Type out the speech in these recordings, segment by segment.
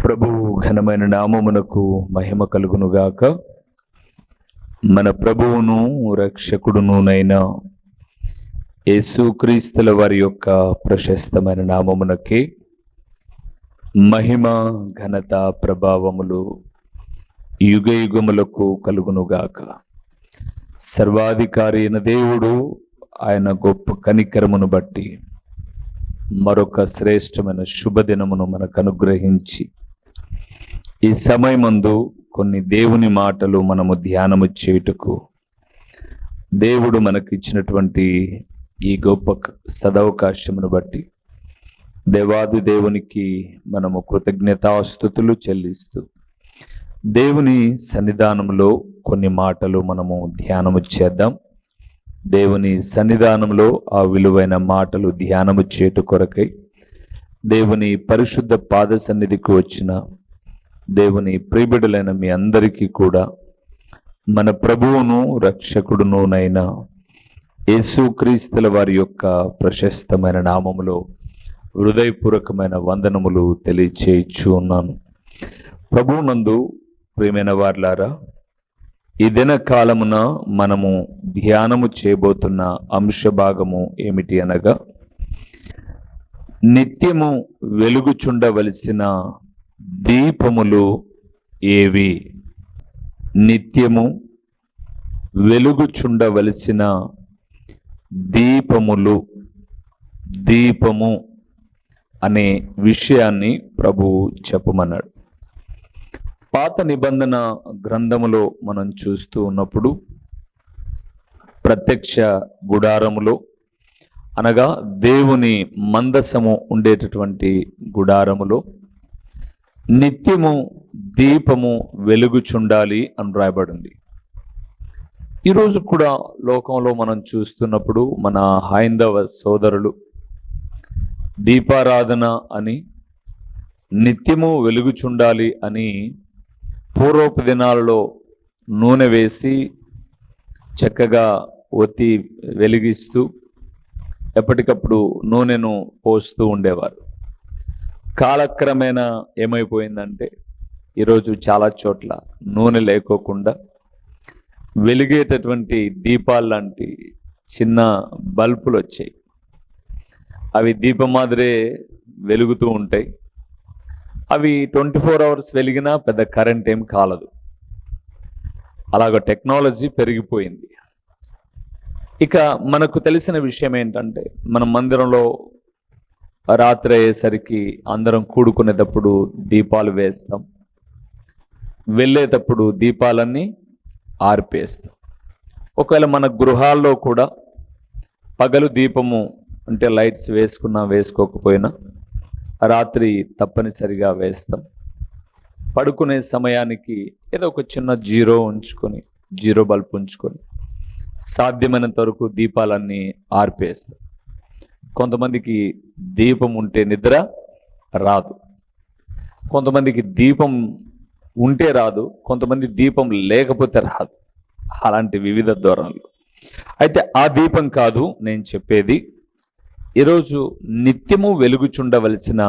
ప్రభు ఘనమైన నామమునకు మహిమ కలుగునుగాక. మన ప్రభువును రక్షకుడునునైన యేసుక్రీస్తుల వారి యొక్క ప్రశస్తమైన నామమునకి మహిమ ఘనత ప్రభావములు యుగ యుగములకు కలుగునుగాక. సర్వాధికారి అయిన దేవుడు ఆయన గొప్ప కనికరమును బట్టి మరొక శ్రేష్టమైన శుభదినమును మనకు అనుగ్రహించి ఈ సమయమందు కొన్ని దేవుని మాటలు మనము ధ్యానము చేయుటకు దేవుడు మనకు ఇచ్చినటువంటి ఈ గొప్ప సదవకాశమును బట్టి దేవాది దేవునికి మనము కృతజ్ఞతాస్తుతులు చెల్లిస్తూ దేవుని సన్నిధానంలో కొన్ని మాటలు మనము ధ్యానము చేద్దాం. దేవుని సన్నిధానంలో ఆ విలువైన మాటలు ధ్యానము చేటు కొరకై దేవుని పరిశుద్ధ పాద సన్నిధికి వచ్చిన దేవుని ప్రియబిడ్డలైన మీ అందరికీ కూడా మన ప్రభువును రక్షకుడునునైన యేసుక్రీస్తుల వారి యొక్క ప్రశస్తమైన నామములో హృదయపూర్వకమైన వందనములు తెలియచేయచ్చు ఉన్నాను. ప్రభువునందు ప్రియమైన వార్లారా, ఈ దిన కాలమున మనము ధ్యానము చేయబోతున్న అంశ భాగము ఏమిటి అనగా, నిత్యము వెలుగుచుండవలసిన దీపములు ఏవి? నిత్యము వెలుగుచుండవలసిన దీపములు, దీపము అనే విషయాన్ని ప్రభువు చెప్పమన్నాడు. పాత నిబంధన గ్రంథములో మనం చూస్తూ ఉన్నప్పుడు ప్రత్యక్ష గుడారములో అనగా దేవుని మందసము ఉండేటటువంటి గుడారములో నిత్యము దీపము వెలుగుచుండాలి అని రాయబడింది. ఈరోజు కూడా లోకంలో మనం చూస్తున్నప్పుడు మన హైందవ సోదరులు దీపారాధన అని నిత్యము వెలుగుచుండాలి అని పూర్వపు దినాలలో నూనె వేసి చక్కగా ఒత్తి వెలిగిస్తూ ఎప్పటికప్పుడు నూనెను పోస్తూ ఉండేవారు. కాలక్రమేణా ఏమైపోయిందంటే ఈరోజు చాలా చోట్ల నూనె లేకోకుండా వెలిగేటటువంటి దీపాలు లాంటి చిన్న బల్బులు వచ్చాయి. అవి దీపం మాదిరే వెలుగుతూ ఉంటాయి. అవి 24 hours వెలిగినా పెద్ద కరెంట్ ఏం కాలదు. అలాగ టెక్నాలజీ పెరిగిపోయింది. ఇక మనకు తెలిసిన విషయం ఏంటంటే, మన మందిరంలో రాత్రి అయ్యేసరికి అందరం కూడుకునేటప్పుడు దీపాలు వేస్తాం, వెళ్ళేటప్పుడు దీపాలన్నీ ఆర్పేస్తాం. ఒకవేళ మన గృహాల్లో కూడా పగలు దీపము అంటే లైట్స్ వేసుకున్నా వేసుకోకపోయినా రాత్రి తప్పనిసరిగా వేస్తాం. పడుకునే సమయానికి ఏదో ఒక చిన్న జీరో బల్బ్ ఉంచుకొని సాధ్యమైనంత వరకు దీపాలన్నీ ఆర్పేస్తాం. కొంతమందికి దీపం ఉంటే నిద్ర రాదు, కొంతమందికి దీపం ఉంటే రాదు, కొంతమంది దీపం లేకపోతే రాదు. అలాంటి వివిధ ధోరణులు. అయితే ఆ దీపం కాదు నేను చెప్పేది. ఈరోజు నిత్యము వెలుగుచుండవలసిన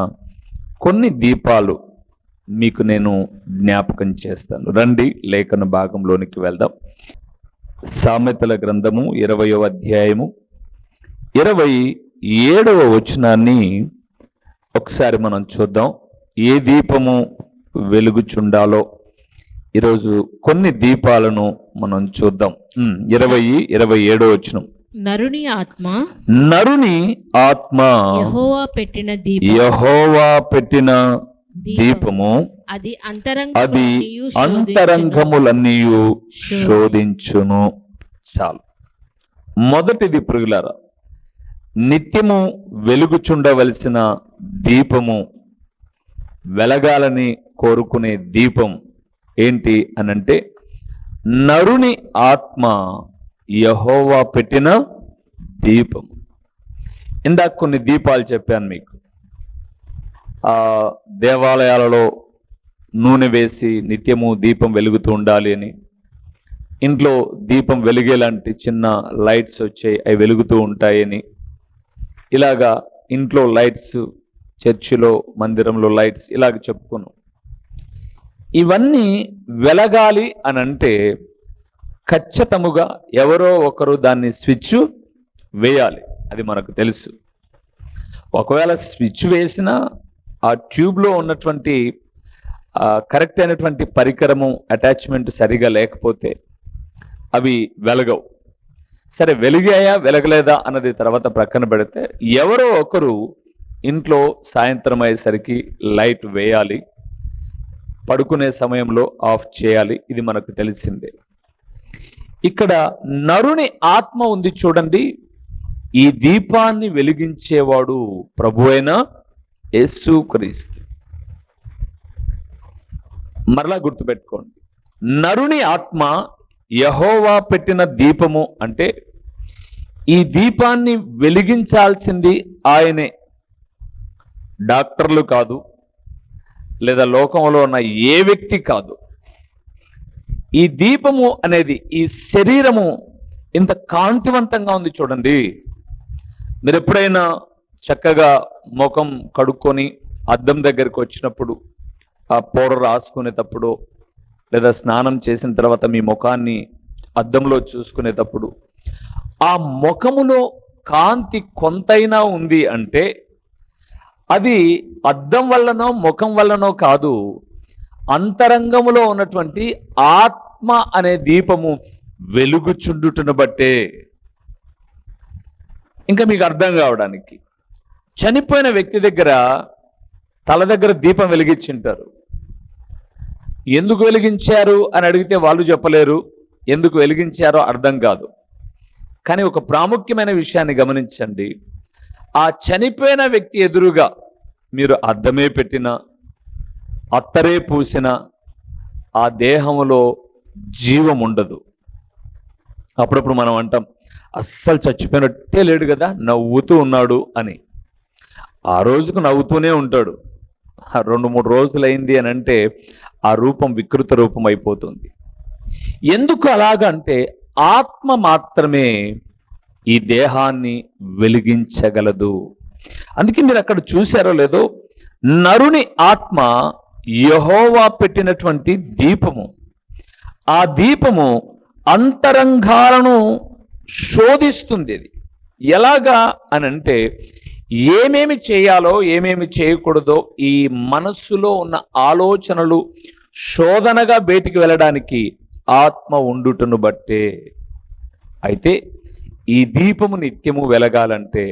కొన్ని దీపాలు మీకు నేను జ్ఞాపకం చేస్తాను. రండి లేఖన భాగంలోనికి వెళ్దాం. సామెతల గ్రంథము 20వ అధ్యాయము 27వ వచనాన్ని ఒకసారి మనం చూద్దాం. ఏ దీపము వెలుగుచుండాలో ఈరోజు కొన్ని దీపాలను మనం చూద్దాం. 27వ వచనం. నరుని ఆత్మ యెహోవా పెట్టిన దీపము అది అంతరంగములన్నీ శోధించును. చాలు. మొదటిది ప్రియులారా, నిత్యము వెలుగుచుండవలసిన దీపము, వెలగాలని కోరుకునే దీపం ఏంటి అనంటే, నరుని ఆత్మ యెహోవా పెట్టిన దీపం. ఇందాక కొన్ని దీపాలు చెప్పాను మీకు. దేవాలయాలలో నూనె వేసి నిత్యము దీపం వెలుగుతూ ఉండాలి అని, ఇంట్లో దీపం వెలిగేలాంటి చిన్న లైట్స్ వచ్చాయి, అవి వెలుగుతూ ఉంటాయని, ఇలాగా ఇంట్లో లైట్స్, చర్చిలో మందిరంలో లైట్స్, ఇలాగ చెప్పుకున్నాం. ఇవన్నీ వెలగాలి అని అంటే ఖచ్చితముగా ఎవరో ఒకరు దాన్ని స్విచ్ వేయాలి. అది మనకు తెలుసు. ఒకవేళ స్విచ్ వేసినా ఆ ట్యూబ్లో ఉన్నటువంటి కరెక్ట్ అయినటువంటి పరికరము అటాచ్మెంట్ సరిగా లేకపోతే అవి వెలగవు. సరే, వెలిగాయా వెలగలేదా అన్నది తర్వాత ప్రక్కన పెడితే ఎవరో ఒకరు ఇంట్లో సాయంత్రం అయ్యేసరికి లైట్ వేయాలి, పడుకునే సమయంలో ఆఫ్ చేయాలి. ఇది మనకు తెలిసిందే. ఇక్కడ నరుని ఆత్మ ఉంది చూడండి. ఈ దీపాన్ని వెలిగించేవాడు ప్రభువైన యేసుక్రీస్తు. మరలా గుర్తుపెట్టుకోండి, నరుని ఆత్మ యెహోవా పెట్టిన దీపము అంటే ఈ దీపాన్ని వెలిగించాల్సింది ఆయనే, డాక్టర్లు కాదు, లేదా లోకంలో ఉన్న ఏ వ్యక్తి కాదు. ఈ దీపము అనేది, ఈ శరీరము ఇంత కాంతివంతంగా ఉంది చూడండి. మీరు ఎప్పుడైనా చక్కగా ముఖం కడుక్కొని అద్దం దగ్గరికి వచ్చినప్పుడు, ఆ పౌడర్ రాసుకునేటప్పుడు, లేదా స్నానం చేసిన తర్వాత మీ ముఖాన్ని అద్దంలో చూసుకునేటప్పుడు ఆ ముఖములో కాంతి కొంతైనా ఉంది అంటే అది అద్దం వల్లనో ముఖం వల్లనో కాదు, అంతరంగములో ఉన్నటువంటి ఆత్మ అనే దీపము వెలుగుచుండుటను బట్టే. ఇంకా మీకు అర్థం కావడానికి, చనిపోయిన వ్యక్తి దగ్గర తల దగ్గర దీపం వెలిగించింటారు. ఎందుకు వెలిగించారు అని అడిగితే వాళ్ళు చెప్పలేరు, ఎందుకు వెలిగించారో అర్థం కాదు. కానీ ఒక ప్రాముఖ్యమైన విషయాన్ని గమనించండి. ఆ చనిపోయిన వ్యక్తి ఎదురుగా మీరు అద్దమే పెట్టినా, అత్తరే పూసిన ఆ దేహంలో జీవం ఉండదు. అప్పుడప్పుడు మనం అంటాం, అస్సలు చచ్చిపోయినట్టే లేడు కదా, నవ్వుతూ ఉన్నాడు అని. ఆ రోజుకు నవ్వుతూనే ఉంటాడు. 2-3 రోజులైంది అని అంటే ఆ రూపం వికృత రూపం అయిపోతుంది. ఎందుకు అలాగంటే ఆత్మ మాత్రమే ఈ దేహాన్ని వెలిగించగలదు. అందుకే మీరు అక్కడ చూశారో లేదో, నరుని ఆత్మ యెహోవా పెట్టినటువంటి దీపము. ఆ దీపము అంతరంగాలను శోధిస్తుంది. ఇది ఎలాగా అనంటే, ఏమేమి చేయాలో ఏమేమి చేయకూడదో ఈ మనస్సులో ఉన్న ఆలోచనలు శోధనగా బయటికి వెళ్ళడానికి ఆత్మ ఉండుటను బట్టే. అయితే ఈ దీపము నిత్యము వెలగాలంటే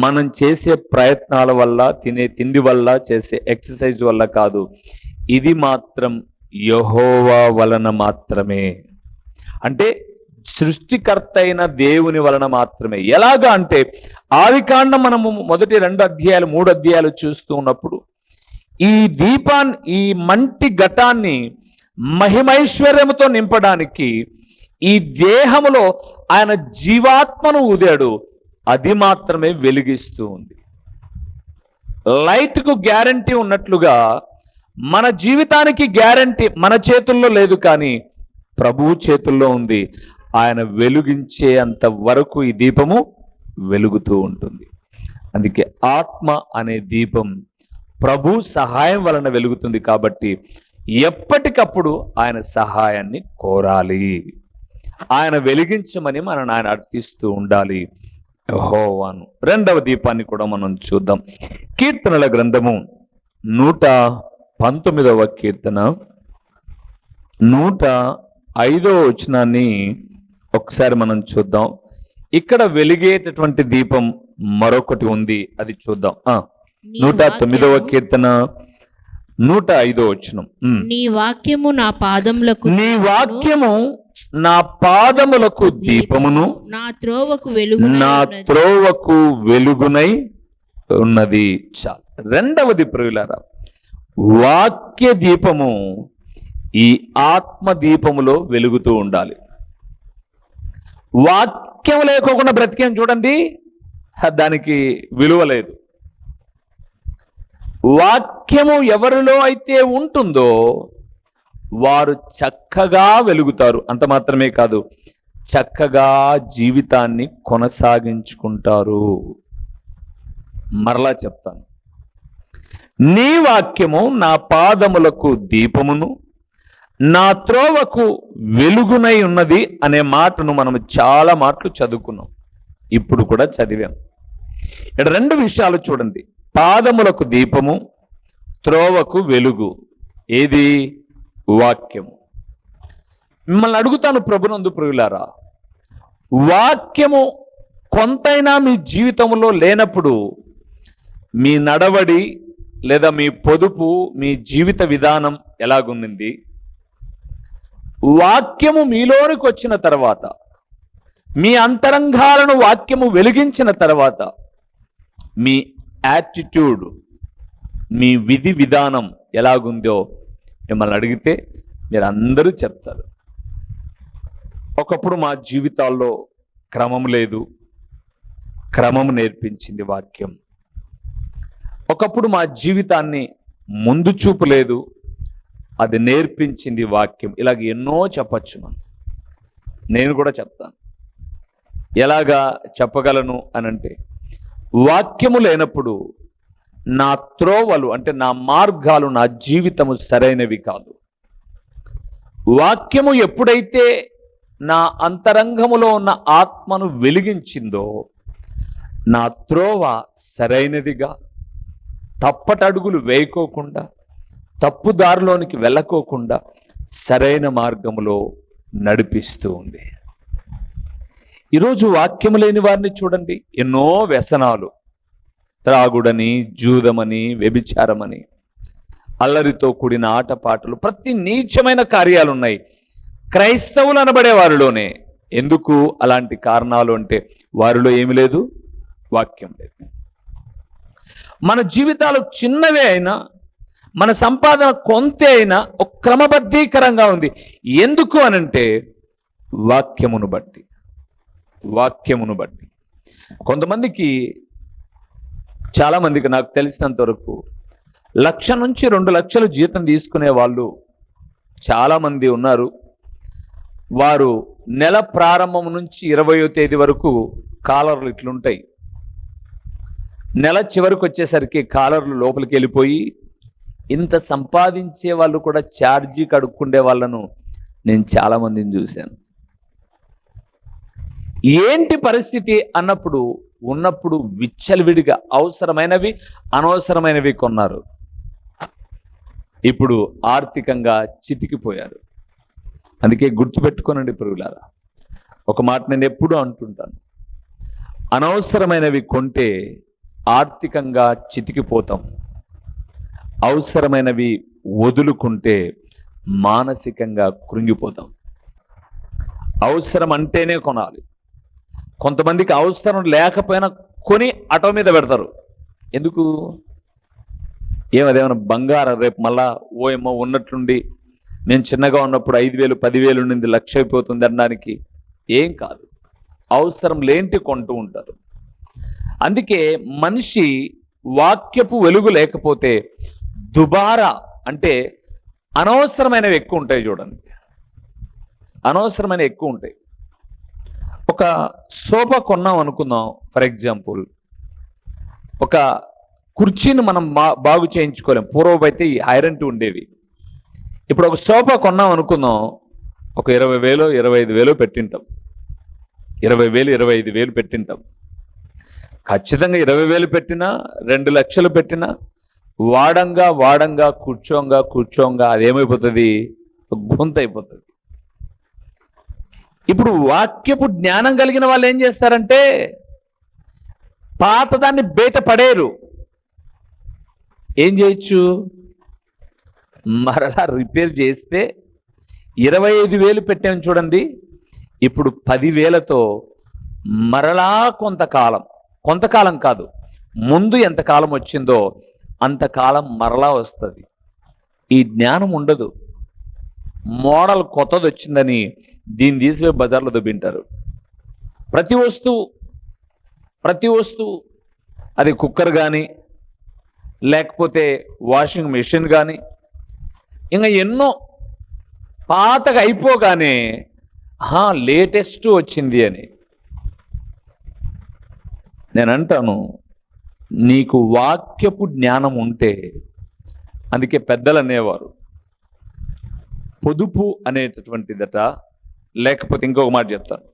మనం చేసే ప్రయత్నాల వల్ల, తినే తిండి వల్ల, చేసే ఎక్సర్సైజ్ వల్ల కాదు. ఇది మాత్రం యెహోవా వలన మాత్రమే. అంటే సృష్టికర్త అయిన దేవుని వలన మాత్రమే. ఎలాగా అంటే ఆదికాండం మనము మొదటి 2 అధ్యాయాలు 3 అధ్యాయాలు చూస్తూ ఉన్నప్పుడు ఈ దీపాన్ని, ఈ మంటి ఘటాన్ని మహిమైశ్వర్యముతో నింపడానికి ఈ దేహములో ఆయన జీవాత్మను ఊదాడు. అది మాత్రమే వెలిగిస్తూ ఉంది. లైట్కు గ్యారంటీ ఉన్నట్లుగా మన జీవితానికి గ్యారంటీ మన చేతుల్లో లేదు, కానీ ప్రభువు చేతుల్లో ఉంది. ఆయన వెలిగించే అంత వరకు ఈ దీపము వెలుగుతూ ఉంటుంది. అందుకే ఆత్మ అనే దీపం ప్రభు సహాయం వలన వెలుగుతుంది. కాబట్టి ఎప్పటికప్పుడు ఆయన సహాయాన్ని కోరాలి, ఆయన వెలిగించమని మనం ఆయన అర్థిస్తూ ఉండాలి యెహోవాను. 2వ దీపాన్ని కూడా మనం చూద్దాం. కీర్తనల గ్రంథము 119వ కీర్తన 105వ వచనాన్ని ఒకసారి మనం చూద్దాం. ఇక్కడ వెలిగేటటువంటి దీపం మరొకటి ఉంది, అది చూద్దాం. 109వ కీర్తన 105వ వచనం. నీ వాక్యము నా పాదములకు, నీ వాక్యము నా పాదములకు దీపమును, నా త్రోవకు వెలుగునై ఉన్నది. చాలు. 2వది ప్రియులారా, వాక్య దీపము ఈ ఆత్మ దీపములో వెలుగుతూ ఉండాలి. వాక్యం లేకోకుండా బ్రతికేం చూడండి, దానికి విలువ లేదు. వాక్యము ఎవరిలో అయితే ఉంటుందో వారు చక్కగా వెలుగుతారు. అంత మాత్రమే కాదు, చక్కగా జీవితాన్ని కొనసాగించుకుంటారు. మరలా చెప్తాను, నీ వాక్యము నా పాదములకు దీపమును నా త్రోవకు వెలుగునై ఉన్నది అనే మాటను మనం చాలా మాటలు చదువుకున్నాం, ఇప్పుడు కూడా చదివాం. ఇక్కడ రెండు విషయాలు చూడండి, పాదములకు దీపము, త్రోవకు వెలుగు. ఏది? వాక్యము. మిమ్మల్ని అడుగుతాను ప్రభునందు ప్రియులారా, వాక్యము కొంతైనా మీ జీవితంలో లేనప్పుడు మీ నడవడి లేదా మీ పొదుపు, మీ జీవిత విధానం ఎలాగుంది? వాక్యము మీలోనికి వచ్చిన తర్వాత, మీ అంతరంగాలను వాక్యము వెలిగించిన తర్వాత మీ యాటిట్యూడ్, మీ విధి విధానం ఎలాగుందో మిమ్మల్ని అడిగితే మీరు అందరూ చెప్తారు. ఒకప్పుడు మా జీవితాల్లో క్రమం లేదు, క్రమం నేర్పించింది వాక్యం. ఒకప్పుడు మా జీవితాన్ని ముందు చూపు లేదు, అది నేర్పించింది వాక్యం. ఇలాగ ఎన్నో చెప్పచ్చు మనం. నేను కూడా చెప్తాను. ఎలాగా చెప్పగలను అనంటే, వాక్యము లేనప్పుడు నా త్రోవలు అంటే నా మార్గాలు, నా జీవితము సరైనవి కాదు. వాక్యము ఎప్పుడైతే నా అంతరంగములో ఉన్న ఆత్మను వెలిగించిందో నా త్రోవ సరైనదిగా, తప్పటడుగులు వేయకోకుండా, తప్పు దారిలోనికి వెళ్ళకోకుండా సరైన మార్గములో నడిపిస్తూ ఉంది. ఈరోజు వాక్యము లేని వారిని చూడండి, ఎన్నో వ్యసనాలు, త్రాగుడని, జూదమని, వ్యభిచారమని, అల్లరితో కూడిన ఆటపాటలు, ప్రతి నీచమైన కార్యాలు ఉన్నాయి క్రైస్తవులు అనబడే వారిలోనే. ఎందుకు అలాంటి కారణాలు అంటే వారిలో ఏమి లేదు, వాక్యం లేదు. మన జీవితాలు చిన్నవే అయినా, మన సంపాదన కొంతే అయినా ఒక క్రమబద్ధీకరంగా ఉంది. ఎందుకు అనంటే వాక్యమును బట్టి. వాక్యమును బట్టి కొంతమందికి, చాలామందికి నాకు తెలిసినంత వరకు 1,00,000 నుంచి 2 లక్షలు జీతం తీసుకునే వాళ్ళు చాలామంది ఉన్నారు. వారు నెల ప్రారంభం నుంచి 20వ తేదీ వరకు కాలర్లు ఇట్లుంటాయి. నెల చివరికి వచ్చేసరికి కాలర్లు లోపలికి వెళ్ళిపోయి, ఇంత సంపాదించే వాళ్ళు కూడా ఛార్జీ కడుక్కుండే వాళ్ళను నేను చాలామందిని చూశాను. ఏంటి పరిస్థితి అన్నప్పుడు, ఉన్నప్పుడు విచ్చలవిడిగా అవసరమైనవి అనవసరమైనవి కొన్నారు. ఇప్పుడు ఆర్థికంగా చితికిపోయారు. అందుకే గుర్తుపెట్టుకోనండి ప్రియులారా, ఒక మాట నేను ఎప్పుడూ అంటుంటాను, అనవసరమైనవి కొంటే ఆర్థికంగా చితికిపోతాం, అవసరమైనవి వదులుకుంటే మానసికంగా కృంగిపోతాం. అవసరం అంటేనే కొనాలి. కొంతమందికి అవసరం లేకపోయినా కొని ఆటో మీద పెడతారు. ఎందుకు? ఏమదేమన్నా బంగారం రేపు మళ్ళా ఓఎమ్మో ఉన్నట్లుండి, నేను చిన్నగా ఉన్నప్పుడు 5,000 10,000 నుండి 1,00,000 అయిపోతుంది అనడానికి ఏం కాదు. అవసరం లేంటి కొంటూ ఉంటారు. అందుకే మనిషి వాక్యపు వెలుగు లేకపోతే దుబారా అంటే అనవసరమైనవి ఎక్కువ ఉంటాయి. చూడండి, అనవసరమైనవి ఎక్కువ ఉంటాయి. ఒక సోఫా కొన్నాం అనుకుందాం, ఫర్ ఎగ్జాంపుల్. ఒక కుర్చీని మనం బాగు చేయించుకోలేం. పూర్వపు అయితే ఈ ఐరన్ ఉండేవి. ఇప్పుడు ఒక సోఫా కొన్నాం అనుకుందాం, ఒక 20,000 25,000 పెట్టింటాం. 20,000 25,000 పెట్టింటాం. ఖచ్చితంగా 20,000 పెట్టినా, 2 లక్షలు పెట్టినా, వాడంగా కూర్చోంగా అదేమైపోతుంది, గుంత అయిపోతుంది. ఇప్పుడు వాక్యపు జ్ఞానం కలిగిన వాళ్ళు ఏం చేస్తారంటే, పాతదాన్ని బయట పడేరు. ఏం చేయొచ్చు, మరలా రిపేర్ చేస్తే 25,000 పెట్టాము చూడండి, ఇప్పుడు 10,000తో మరలా కొంతకాలం కాదు, ముందు ఎంతకాలం వచ్చిందో అంతకాలం మరలా వస్తుంది. ఈ జ్ఞానం ఉండదు. మోడల్ కొత్తది వచ్చిందని దీన్ని తీసిపోయి బజార్లో దొబ్బింటారు. ప్రతి వస్తువు అది కుక్కర్ కానీ, లేకపోతే వాషింగ్ మెషిన్ కానీ, ఇంకా ఎన్నో పాతగా అయిపోగానే లేటెస్ట్ వచ్చింది అని. నేను అంటాను, నీకు వాక్యపు జ్ఞానం ఉంటే అందుకే పెద్దలు అనేవారు, పొదుపు అనేటటువంటిదట, లేకపోతే ఇంకొక మాట చెప్తాను,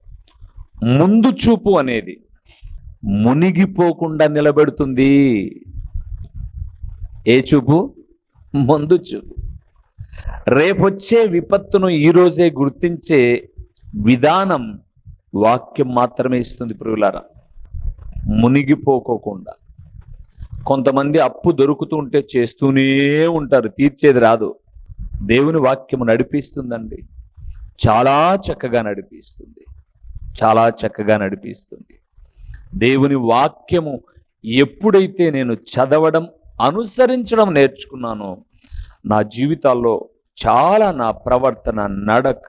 ముందు చూపు అనేది మునిగిపోకుండా నిలబెడుతుంది. ఏ చూపు? ముందు చూపు. రేపొచ్చే విపత్తును ఈరోజే గుర్తించే విధానం వాక్యం మాత్రమే ఇస్తుంది ప్రియులారా. మునిగిపోకోకుండా. కొంతమంది అప్పు దొరుకుతుంటే చేస్తూనే ఉంటారు, తీర్చేది రాదు. దేవుని వాక్యము నడిపిస్తుందండి, చాలా చక్కగా నడిపిస్తుంది, చాలా చక్కగా నడిపిస్తుంది. దేవుని వాక్యము ఎప్పుడైతే నేను చదవడం, అనుసరించడం నేర్చుకున్నానో, నా జీవితాల్లో చాలా, నా ప్రవర్తన, నడక,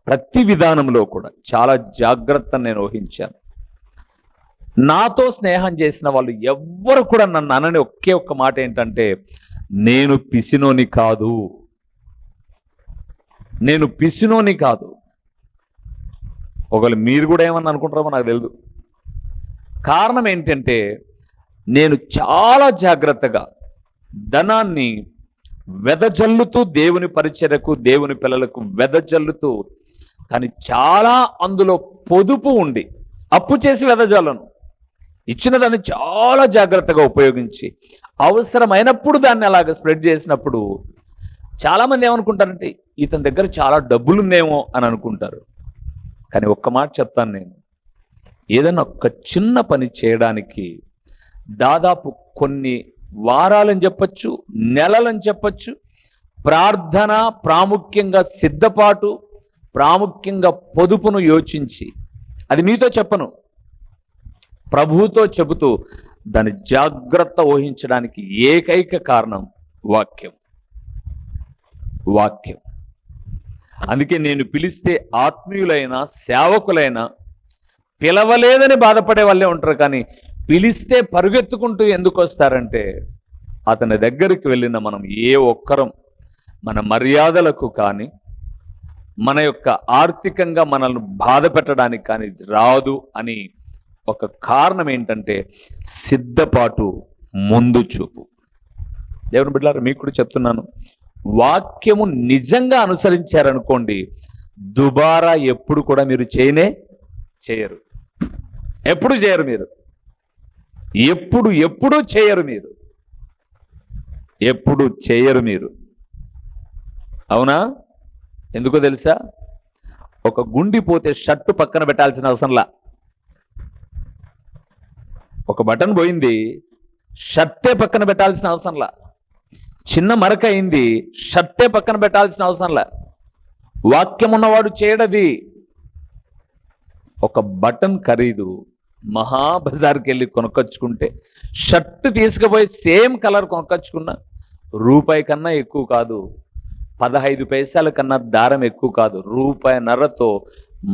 ప్రతి విధానంలో కూడా చాలా జాగ్రత్త నేను వహించాను. నాతో స్నేహం చేసిన వాళ్ళు ఎవ్వరు కూడా నన్ను అనని ఒకే ఒక్క మాట ఏంటంటే, నేను పిసినోని కాదు, నేను పిసినోని కాదు. ఒకవేళ మీరు కూడా ఏమన్నా అనుకుంటారో నాకు తెలియదు. కారణం ఏంటంటే, నేను చాలా జాగ్రత్తగా ధనాన్ని వెదజల్లుతూ, దేవుని పరిచర్యకు, దేవుని పిల్లలకు వెదజల్లుతూ, కానీ చాలా అందులో పొదుపు ఉండి, అప్పు చేసి వెదజల్లను, ఇచ్చిన దాన్ని చాలా జాగ్రత్తగా ఉపయోగించి, అవసరమైనప్పుడు దాన్ని అలాగ స్ప్రెడ్ చేసినప్పుడు చాలామంది ఏమనుకుంటారంటే, ఇతని దగ్గర చాలా డబ్బులుందేమో అని అనుకుంటారు. కానీ ఒక్క మాట చెప్తాను, నేను ఏదైనా ఒక్క చిన్న పని చేయడానికి దాదాపు కొన్ని వారాలని చెప్పచ్చు, నెలలని చెప్పచ్చు, ప్రార్థన, ప్రాముఖ్యంగా సిద్ధపాటు, ప్రాముఖ్యంగా పొదుపును యోచించి, అది మీతో చెప్పను, ప్రభువుతో చెబుతూ దాన్ని జాగ్రత్త వహించడానికి ఏకైక కారణం వాక్యం. వాక్యం. అందుకే నేను పిలిస్తే ఆత్మీయులైన, సేవకులైన పిలవలేదని బాధపడే వాళ్ళే ఉంటారు, కానీ పిలిస్తే పరుగెత్తుకుంటూ ఎందుకు వస్తారంటే, అతని దగ్గరికి వెళ్ళిన మనం ఏ ఒక్కరం మన మర్యాదలకు కానీ, మన యొక్క ఆర్థికంగా మనల్ని బాధ పెట్టడానికి కానీ రాదు అని ఒక కారణం ఏంటంటే, సిద్ధపాటు, ముందు చూపు. దేవుని బిడ్డలారా, మీకు కూడా చెప్తున్నాను, వాక్యము నిజంగా అనుసరించారనుకోండి, దుబారా ఎప్పుడు కూడా మీరు చేయరు. ఎప్పుడు చేయరు మీరు, ఎప్పుడు చేయరు మీరు, ఎప్పుడు చేయరు మీరు. అవునా? ఎందుకో తెలుసా? ఒక గుండి పోతే షర్టు పక్కన పెట్టాల్సిన అవసరంలా. ఒక బటన్ పోయింది, షర్టే పక్కన పెట్టాల్సిన అవసరంలా. చిన్న మరక అయింది, షర్టే పక్కన పెట్టాల్సిన అవసరంలా. వాక్యం ఉన్నవాడు చేయడది. ఒక బటన్ ఖరీదు మహాబజార్కి వెళ్ళి కొనుక్కొచ్చుకుంటే, షర్ట్ తీసుకుపోయి సేమ్ కలర్ కొనుక్కొచ్చుకున్నా రూపాయి కన్నా ఎక్కువ కాదు, 15 పైసల కన్నా దారం ఎక్కువ కాదు, రూపాయిన్నరతో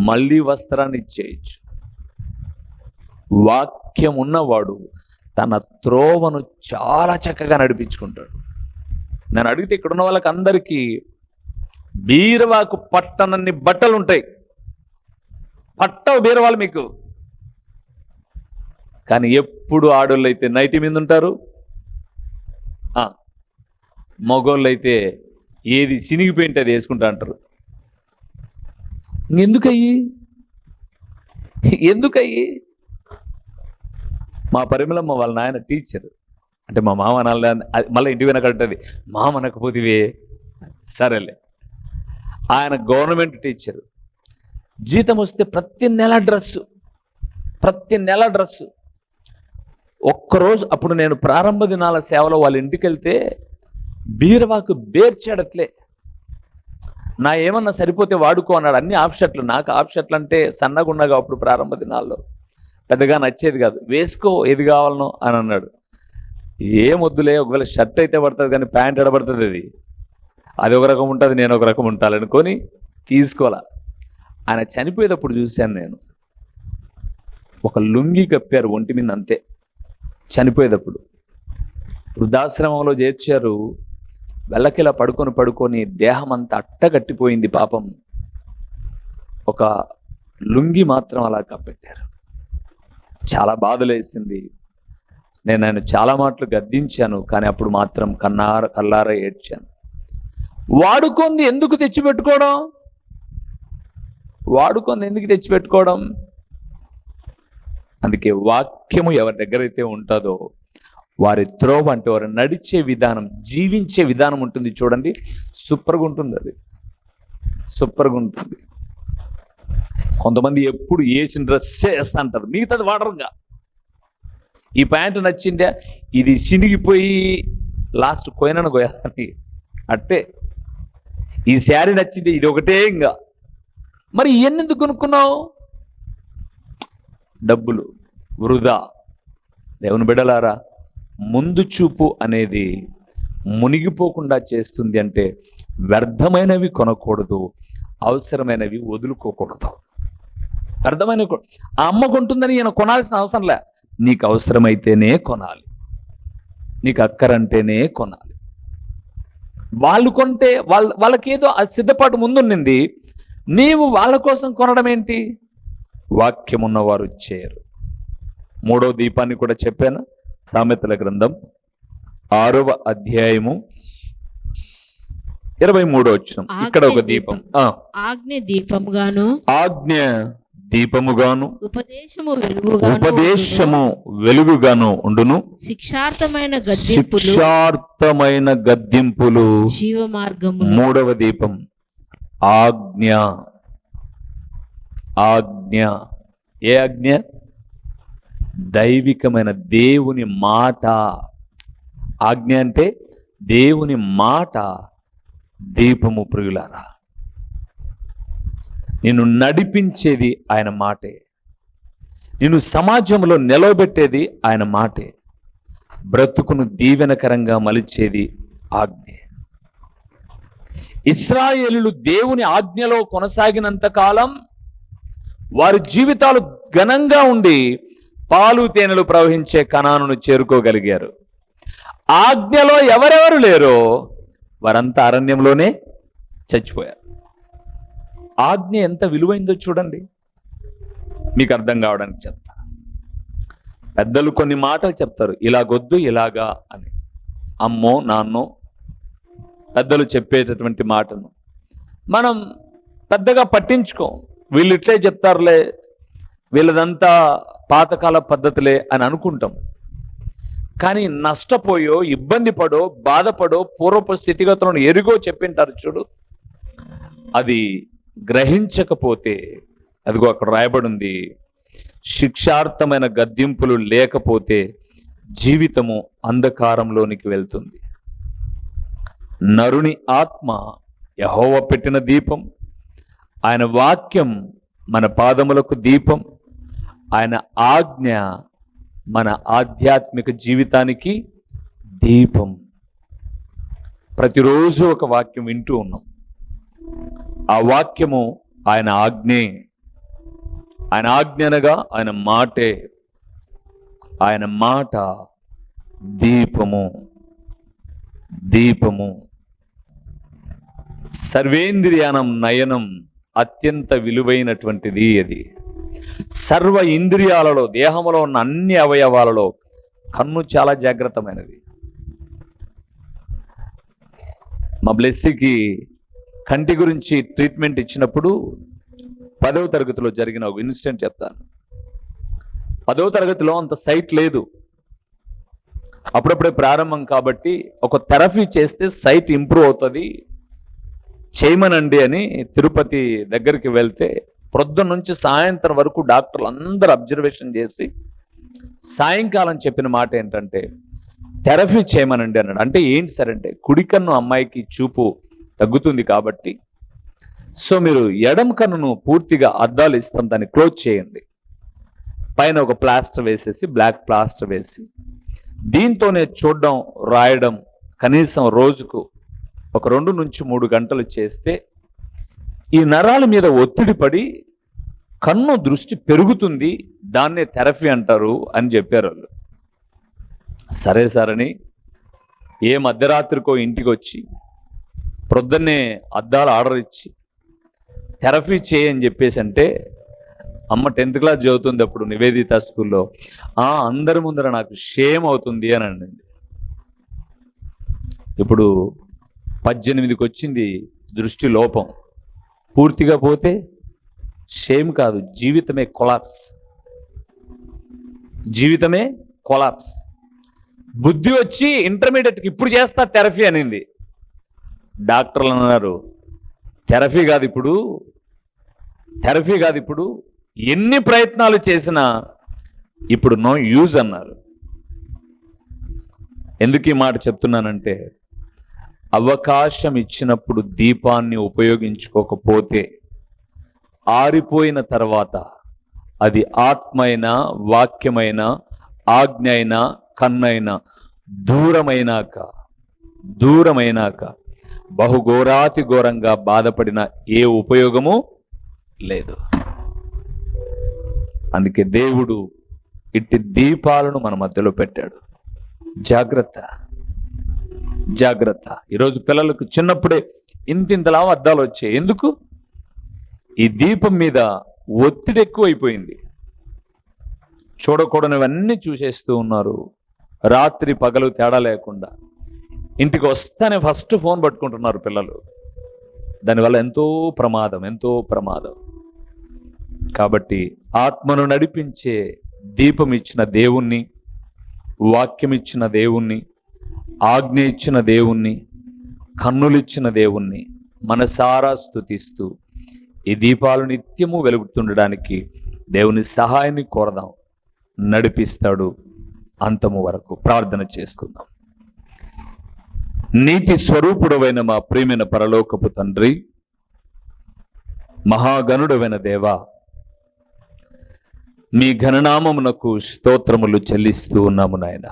మళ్ళీ వస్త్రాన్ని ఇచ్చేయచ్చు. వాక్యం ఉన్నవాడు తన త్రోవను చాలా చక్కగా నడిపించుకుంటాడు. నేను అడిగితే ఇక్కడ ఉన్న వాళ్ళకి అందరికీ బీరువాకు పట్టనన్ని బట్టలు ఉంటాయి, పట్టవు బీరువాలు మీకు. కానీ ఎప్పుడు ఆడోళ్ళు అయితే నైటీ మీద ఉంటారు, మగోళ్ళు అయితే ఏది చినిగిపోయింటే అది వేసుకుంటా అంటారు. ఎందుకయ్యి? మా పరిమళమ్మ వాళ్ళ నాయన టీచర్, అంటే మా మామ మళ్ళీ ఇంటి వెనకంటది, మామ అనకపోతివే, సరేలే. ఆయన గవర్నమెంట్ టీచరు, జీతం వస్తే ప్రతి నెల డ్రెస్సు. ఒక్కరోజు అప్పుడు నేను ప్రారంభ దినాల సేవలో వాళ్ళ ఇంటికి వెళ్తే బీరువాకు బేర్చాడట్లే. నా ఏమన్నా సరిపోతే వాడుకో అన్నాడు. అన్ని ఆఫ్ షర్ట్లు. నాకు ఆఫ్ షర్ట్లు అంటే సన్నగా ఉండగా అప్పుడు ప్రారంభ దినాల్లో పెద్దగా నచ్చేది కాదు. వేసుకో ఏది కావాలనో అని అన్నాడు. ఏం వద్దులే, ఒకవేళ షర్ట్ అయితే పడుతుంది కానీ ప్యాంట్ ఎడబడుతుంది, అది ఒక రకం ఉంటుంది, నేను ఒక రకం ఉంటాననుకొని తీసుకోవాలా. ఆయన చనిపోయేటప్పుడు చూశాను నేను, ఒక లుంగి కప్పారు ఒంటి మీద అంతే. చనిపోయేటప్పుడు వృద్ధాశ్రమంలో చేర్చారు. వెళ్ళకిలా పడుకొని దేహం అంతా అట్టగట్టిపోయింది పాపం. ఒక లుంగి మాత్రం అలా కప్పెట్టారు. చాలా బాధలేసింది. నేను ఆయన చాలా మాటలు గద్దించాను, కానీ అప్పుడు మాత్రం కల్లారా ఏడ్చాను. వాడుకుంది ఎందుకు తెచ్చిపెట్టుకోవడం? వాడుకుంది ఎందుకు తెచ్చిపెట్టుకోవడం? అందుకే వాక్యము ఎవరి దగ్గర అయితే ఉంటుందో వారి త్రోవ, అంటే వారు నడిచే విధానం, జీవించే విధానం ఉంటుంది చూడండి, సూపర్గా ఉంటుంది. అది సూపర్గా ఉంటుంది. కొంతమంది ఎప్పుడు వేసిన డ్రెస్సే వేస్తా అంటారు, మిగతాది వాడరుగా. ఈ ప్యాంటు నచ్చిందే, ఇది చినిగిపోయి లాస్ట్ కోయినను కోయాలని అట్టే. ఈ శారీ నచ్చింది, ఇది ఒకటే. ఇంకా మరి ఇవన్నీ ఎందుకు కొనుక్కున్నావు? డబ్బులు వృధా. దేవుని బిడ్డలారా, ముందు చూపు అనేది మునిగిపోకుండా చేస్తుంది. అంటే వ్యర్థమైనవి కొనకూడదు, అవసరమైనవి వదులుకోకూడదు. వ్యర్థమైనవి ఆ అమ్మ కొంటుందని ఈయన కొనాల్సిన అవసరం లే. నీకు అవసరమైతేనే కొనాలి, నీకు అక్కరంటేనే కొనాలి. వాళ్ళు కొంటే వాళ్ళకేదో ఆ సిద్ధపాటు ముందుండింది, నీవు వాళ్ళ కోసం కొనడం ఏంటి? వాక్యం ఉన్నవారు చేయరు. 3వ దీపాన్ని కూడా చెప్పాను. సామెతల గ్రంథం 6వ అధ్యాయము 23వ వచనం. ఇక్కడ ఒక దీపం, ఆజ్ఞ దీపముగాను, ఆజ్ఞ దీపముగాను, ఉపదేశము వెలుగుగాను ఉండును. శిక్షార్థమైన గద్దింపులు జీవ మార్గము. 3వ దీపం ఆజ్ఞ. ఆజ్ఞ ఏ ఆజ్ఞ? దైవికమైన దేవుని మాట. ఆజ్ఞ అంటే దేవుని మాట. దీపము ప్రియులారా, నిన్ను నడిపించేది ఆయన మాటే, నిన్ను సమాజంలో నిలవబెట్టేది ఆయన మాటే, బ్రతుకును దీవెనకరంగా మలిచేది ఆజ్ఞే. ఇశ్రాయేలులు దేవుని ఆజ్ఞలో కొనసాగినంత కాలం వారి జీవితాలు ఘనంగా ఉండి పాలు తేనెలు ప్రవహించే కనానును చేరుకోగలిగారు. ఆజ్ఞలో ఎవరెవరు లేరో వారంతా అరణ్యంలోనే చచ్చిపోయారు. ఆజ్ఞ ఎంత విలువైందో చూడండి. మీకు అర్థం కావడానికి చెప్తా. పెద్దలు కొన్ని మాటలు చెప్తారు, ఇలాగొద్దు ఇలాగా అని. అమ్మో నాన్నో పెద్దలు చెప్పేటటువంటి మాటను మనం పెద్దగా పట్టించుకోం. వీళ్ళు ఇట్లే చెప్తారులే, వీళ్ళదంతా పాతకాల పద్ధతులే అని అనుకుంటాం. కానీ నష్టపోయో, ఇబ్బంది పడో, బాధపడో, పూర్వపు స్థితిగతులను ఎరుగో చెప్పింటారు చూడు. అది గ్రహించకపోతే, అదిగో అక్కడ రాయబడి ఉంది, శిక్షార్థమైన గద్దింపులు లేకపోతే జీవితము అంధకారంలోనికి వెళ్తుంది. నరుని ఆత్మ యెహోవా పెట్టిన దీపం, ఆయన వాక్యం మన పాదములకు దీపం, ఆయన ఆజ్ఞ మన ఆధ్యాత్మిక జీవితానికి దీపం. ప్రతిరోజు ఒక వాక్యం వింటూ ఉన్నాం. ఆ వాక్యము ఆయన ఆజ్ఞే. ఆయన ఆజ్ఞ అనగా ఆయన మాటే. ఆయన మాట దీపము. దీపము. సర్వేంద్రియానం నయనం అత్యంత విలువైనటువంటిది. అది సర్వ ఇంద్రియాలలో, దేహంలో ఉన్న అన్ని అవయవాలలో కన్ను చాలా జాగ్రత్తమైనది. మా బ్లెస్సీకి కంటి గురించి ట్రీట్మెంట్ ఇచ్చినప్పుడు 10వ తరగతిలో జరిగిన ఒక ఇన్సిడెంట్ చెప్తాను. 10వ తరగతిలో అంత సైట్ లేదు, అప్పుడప్పుడే ప్రారంభం కాబట్టి ఒక థెరపీ చేస్తే సైట్ ఇంప్రూవ్ అవుతుంది చేయమనండి అని తిరుపతి దగ్గరికి వెళ్తే, ప్రొద్దున నుంచి సాయంత్రం వరకు డాక్టర్లు అందరూ అబ్జర్వేషన్ చేసి సాయంకాలం చెప్పిన మాట ఏంటంటే థెరపీ చేయమనండి అన్నాడు. అంటే ఏంటి సార్ అంటే, కుడి కన్ను అమ్మాయికి చూపు తగ్గుతుంది కాబట్టి సో మీరు ఎడమ కన్నును పూర్తిగా అద్దాలు ఇస్తాం, దాన్ని క్లోజ్ చేయండి, పైన ఒక ప్లాస్టర్ వేసేసి, బ్లాక్ ప్లాస్టర్ వేసి దీంతోనే చూడడం రాయడం కనీసం రోజుకు ఒక 2 నుంచి 3 గంటలు చేస్తే ఈ నరాల మీద ఒత్తిడి పడి కన్ను దృష్టి పెరుగుతుంది, దాన్నే థెరపీ అంటారు అని చెప్పారు వాళ్ళు. సరే సార్ అని ఏ మధ్యరాత్రికో ఇంటికి వచ్చి ప్రొద్దున్నే అద్దాలు ఆర్డర్ ఇచ్చి థెరపీ చేయని చెప్పేసి అంటే అమ్మ 10th క్లాస్ చదువుతుంది అప్పుడు నివేదిత స్కూల్లో. అందరి ముందర నాకు షేమ్ అవుతుంది అని అనింది. ఇప్పుడు 18కి వచ్చింది, దృష్టి లోపం పూర్తిగా పోతే షేమ్ కాదు, జీవితమే కొలాప్స్. జీవితమే కొలాప్స్. బుద్ధి వచ్చి ఇంటర్మీడియట్కి ఇప్పుడు చేస్తా థెరపీ అనింది. డాక్టర్లు అన్నారు థెరపీ కాదు ఇప్పుడు, ఎన్ని ప్రయత్నాలు చేసినా ఇప్పుడు నో యూజ్ అన్నారు. ఎందుకు ఈ మాట చెప్తున్నానంటే, అవకాశం ఇచ్చినప్పుడు దీపాన్ని ఉపయోగించుకోకపోతే ఆరిపోయిన తర్వాత అది ఆత్మ అయినా, వాక్యమైనా, ఆజ్ఞ అయినా, కన్నైనా దూరమైనాక బహుఘోరాతి ఘోరంగా బాధపడిన ఏ ఉపయోగము లేదు. అందుకే దేవుడు ఇట్టి దీపాలను మన మధ్యలో పెట్టాడు. జాగ్రత్త. ఈరోజు పిల్లలకు చిన్నప్పుడే ఇంతింతలా అద్దాలు వచ్చాయి. ఎందుకు? ఈ దీపం మీద ఒత్తిడి ఎక్కువైపోయింది. చూడకూడనివన్నీ చూసేస్తూ ఉన్నారు. రాత్రి పగలు తేడా లేకుండా ఇంటికి వస్తేనే ఫస్ట్ ఫోన్ పట్టుకుంటున్నారు పిల్లలు. దానివల్ల ఎంతో ప్రమాదం. కాబట్టి ఆత్మను నడిపించే దీపం ఇచ్చిన దేవుణ్ణి, వాక్యం ఇచ్చిన దేవుణ్ణి, ఆజ్ఞ ఇచ్చిన దేవుణ్ణి, కన్నులిచ్చిన దేవుణ్ణి మనసారా స్తుతిస్తూ ఈ దీపాలు నిత్యము వెలుగుతుండడానికి దేవుని సహాయాన్ని కోరదాం. నడిపిస్తాడు అంతము వరకు. ప్రార్థన చేసుకుందాం. నీతి స్వరూపుడవైన మా ప్రియమైన పరలోకపు తండ్రి, మహాగణుడవైన దేవా, మీ ఘననామమునకు స్తోత్రములు చెల్లిస్తూ ఉన్నాము నాయన.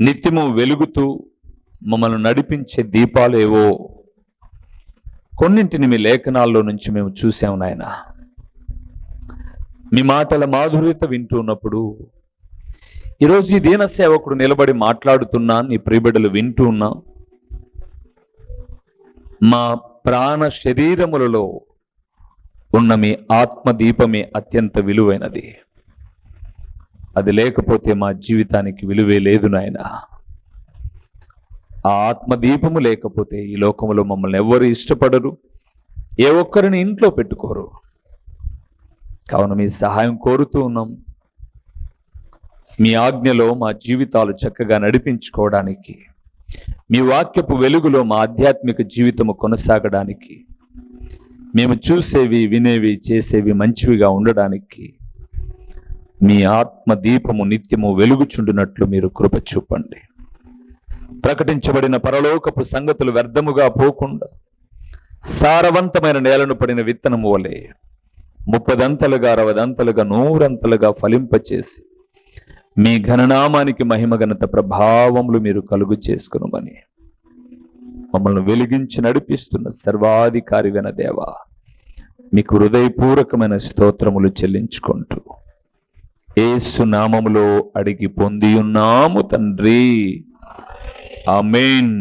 నిత్యము వెలుగుతూ మమ్మల్ని నడిపించే దీపాలు ఏవో కొన్నింటిని మీ లేఖనాల్లో నుంచి మేము చూసాము నాయన. మీ మాటల మాధుర్యత వింటూ ఉన్నప్పుడు ఈరోజు ఈ దీన సేవకుడు నిలబడి మాట్లాడుతున్నా, నీ ప్రియబిడ్డలు వింటూ ఉన్నా, మా ప్రాణ శరీరములలో ఉన్న మీ ఆత్మదీపమే అత్యంత విలువైనది. అది లేకపోతే మా జీవితానికి విలువే లేదు నాయన. ఆ ఆత్మదీపము లేకపోతే ఈ లోకములో మమ్మల్ని ఎవరు ఇష్టపడరు, ఏ ఒక్కరిని ఇంట్లో పెట్టుకోరు. కావున మీ సహాయం కోరుతూ ఉన్నాం. మీ ఆజ్ఞలో మా జీవితాలు చక్కగా నడిపించుకోవడానికి, మీ వాక్యపు వెలుగులో మా ఆధ్యాత్మిక జీవితము కొనసాగడానికి, మేము చూసేవి, వినేవి, చేసేవి మంచివిగా ఉండడానికి మీ ఆత్మ దీపము నిత్యము వెలుగుచుండునట్లు మీరు కృప చూపండి. ప్రకటించబడిన పరలోకపు సంగతులు వ్యర్థముగా పోకుండా సారవంతమైన నేలను పడిన విత్తనము వలె 30దంతలుగా 60దంతలుగా 100అంతలుగా ఫలింపచేసి మీ ఘననామానికి మహిమ ఘనత ప్రభావములు మీరు కలుగు చేసుకునమని మమ్మల్ని వెలిగించి నడిపిస్తున్న సర్వాధికారివైన దేవా, మీకు హృదయపూర్వకమైన స్తోత్రములు చెల్లించుకుంటూ యేసు నామములో అడిగి పొందియున్నాము తండ్రి. ఆమేన్.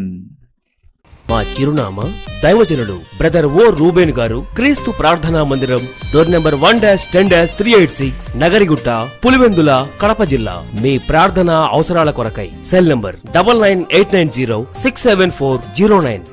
మా చిరునామా దైవజనుడు బ్రదర్ ఓ రూబేన్ గారు, క్రీస్తు ప్రార్థనా మందిరం, డోర్ నెంబర్ 1-10-386, నగరిగుట్ట, పులివెందుల, కడప జిల్లా. మీ ప్రార్థనా అవసరాల కొరకై సెల్ నంబర్ 9989067409.